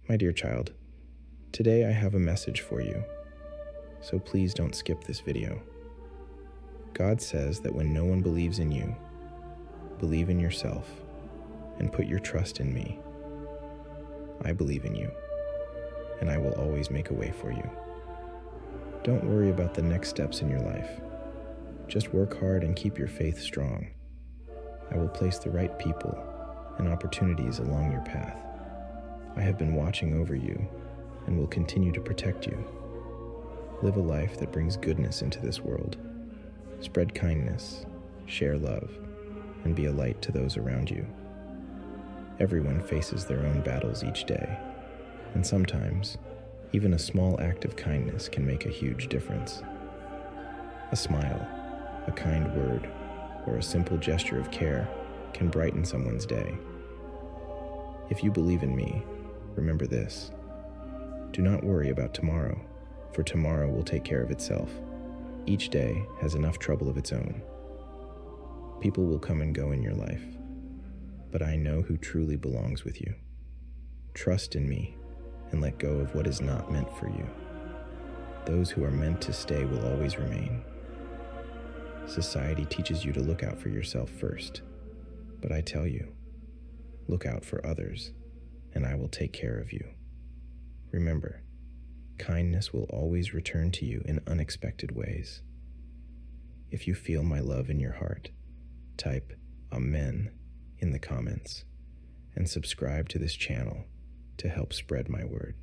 My dear child, today I have a message for you, so please don't skip this video. God says that when no one believes in you, believe in yourself and put your trust in me. I believe in you, and I will always make a way for you. Don't worry about the next steps in your life. Just work hard and keep your faith strong. I will place the right people and opportunities along your path. I have been watching over you and will continue to protect you. Live a life that brings goodness into this world. Spread kindness, share love, and be a light to those around you. Everyone faces their own battles each day, and sometimes, even a small act of kindness can make a huge difference. A smile, a kind word, or a simple gesture of care can brighten someone's day. If you believe in me, remember this: do not worry about tomorrow, for tomorrow will take care of itself. Each day has enough trouble of its own. People will come and go in your life, but I know who truly belongs with you. Trust in me and let go of what is not meant for you. Those who are meant to stay will always remain. Society teaches you to look out for yourself first, but I tell you, look out for others, and I will take care of you. Remember, kindness will always return to you in unexpected ways. If you feel my love in your heart, type Amen in the comments and subscribe to this channel to help spread my word.